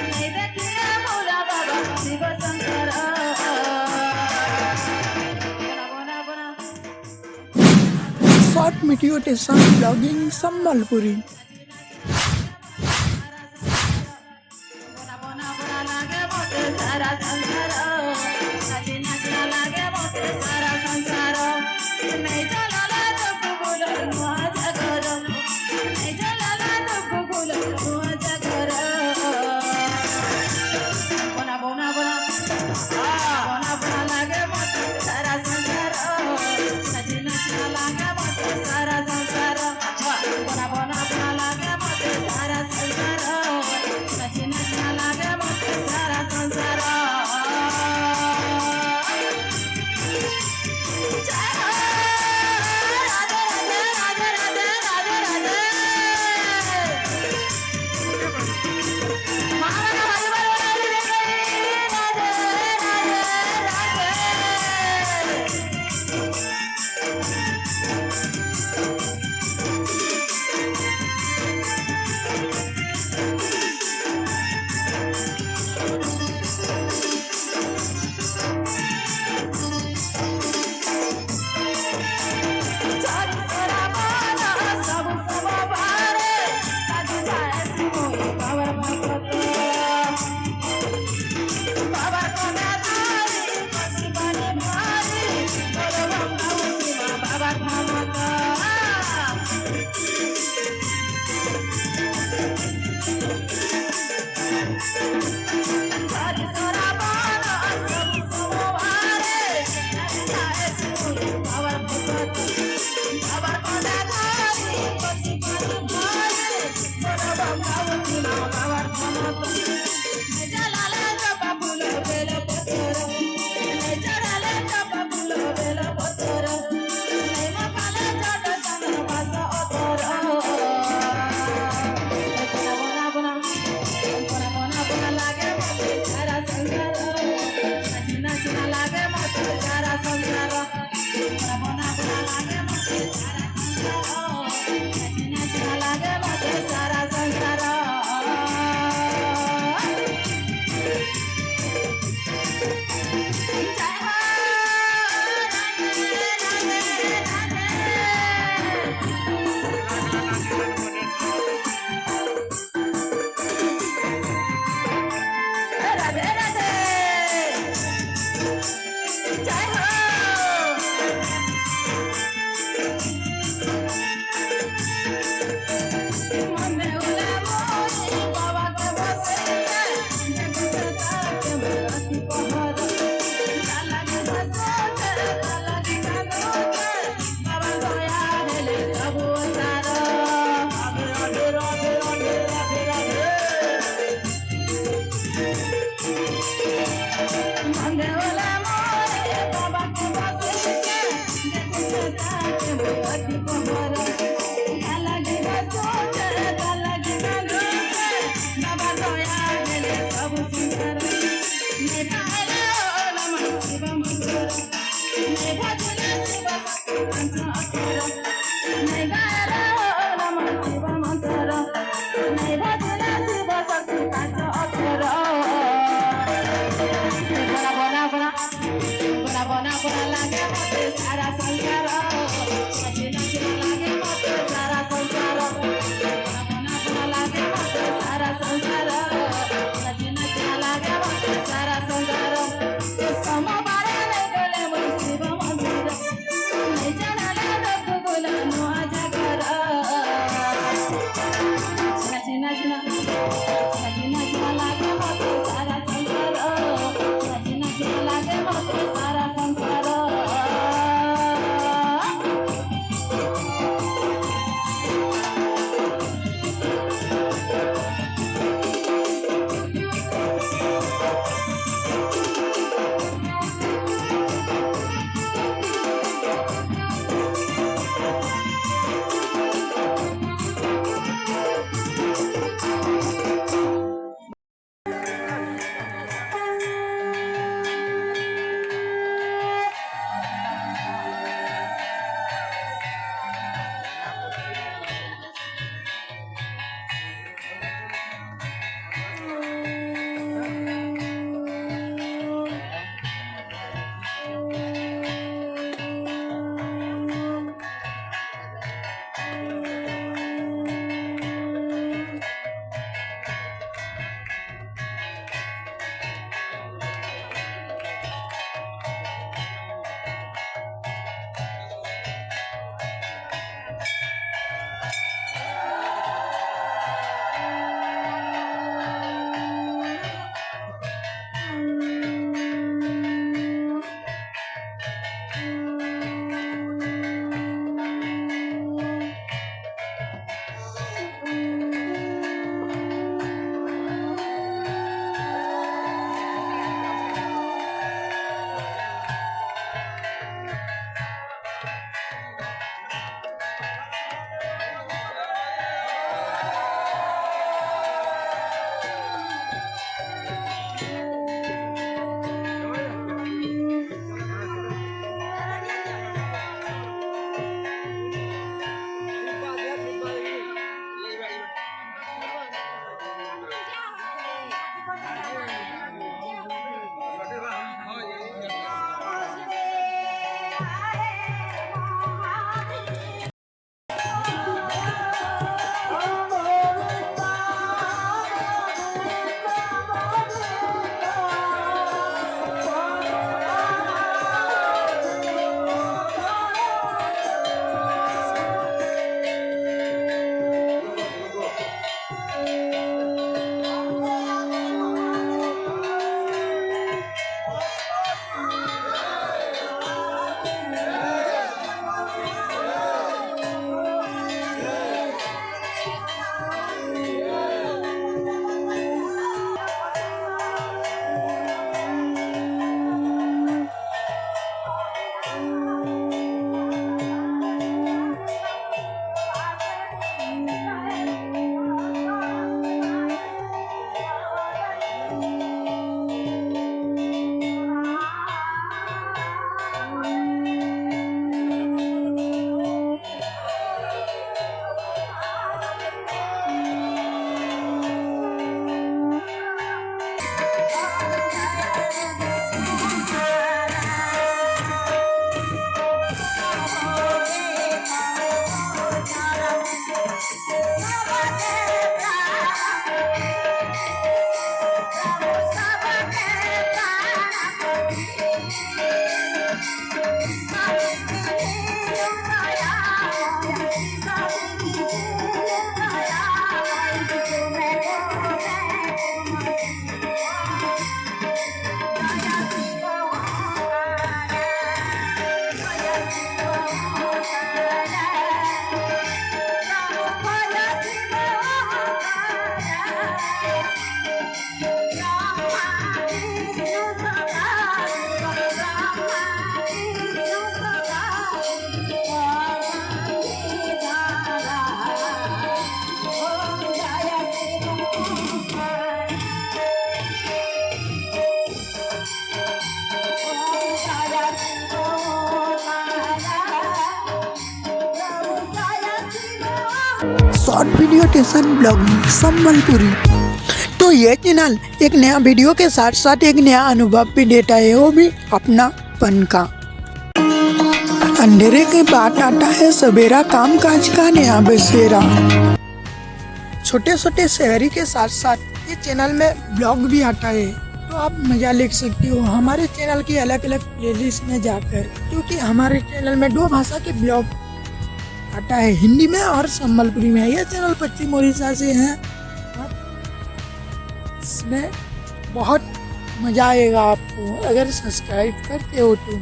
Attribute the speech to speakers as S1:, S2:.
S1: नाही देखील बोला बाबा शिवशंकर बोला बोला
S2: Short meditation blogging Sambalpuri.
S1: लागे मोठे सारा संसार नाची नाचना लागे मोठे सारा संसार नाही झाला तो बोलून माझ्या घर नाही झाला तो बोलून माझ्या घर बोना बोना बोना बोना बोना लागे मोठे सारा संसार नाची नाचना लागे मोठे सारा संसार बोना बोना बोना लागे मोठे सारा संसार नाची नाचना लागे मोठे सारा संसार जय हो राधे राधे राधे राधे राधे राधे महाराणा हरिवर राधे राधे राधे चारी सोरा बाला सब सब बारे साजी जाए सिमोई बाबर भगत बाबर को दादारी पसी बने भारी बोलो बंगा उसीमा बाबर भगत चारी सोरा बाला सब सब बारे साजी जाए सिमोई बाबर भगत बाबर को दादारी पसी बने भारी बोलो बंगा उसीमा बाबर भगत जलाले जपा फुलो बेल पत्तर जलाले जपा फुलो बेल पत्तर नहीं मकाले जट चंद्र पास अतर बोना बोना बोना बोना बोना लागे मोटे सारा संसार नाची नाचना लागे मोटे सारा संसार बोना बोना बोना लागे मोटे सारा संसार नाची नाचना लागे मोटे सारा संसार जय हो राधे राधे राधे जय हो मने उले मोरी बाबा के बसे देखो सता के मरती पहर लाला के बसे लाला के कांदो बाबा दया देले सब सारा राधे राधे राधे राधे राधे राधे मने उले मोरी बाबा के बसे देखो सता के मरती पहर लाला के बसे लाला के कांदो बाबा दया देले सब संसार ने गायला नमः शिव मंत्र ने भजन शिव पंच अक्षर ने गायला नमः शिव मंत्र ने भजन शिव शक्ति पंच अक्षर बोला बोला बोला बोला बोला बोला लागे मोटे सारा संसार नाची नाचना लागे मोटे
S2: short video station blogging Sambalpuri. तो ये चैनल एक नया वीडियो के साथ साथ एक नया अनुभव भी देता है, वो भी अपनापन का। अंधेरे के बाद आता है सवेरा, काम काज का नया बसेरा। छोटे छोटे शहरी के साथ साथ ये चैनल में ब्लॉग भी आता है, तो आप मजा ले सकते हो हमारे चैनल की अलग अलग प्लेलिस्ट में जाकर, क्योंकि हमारे चैनल में 2 भाषा के ब्लॉग आता है, हिंदी में और संबलपुरी में। यह चैनल पश्चिम उड़ीसा से है, इसमें बहुत मजा आएगा आपको अगर सब्सक्राइब करते हो तो।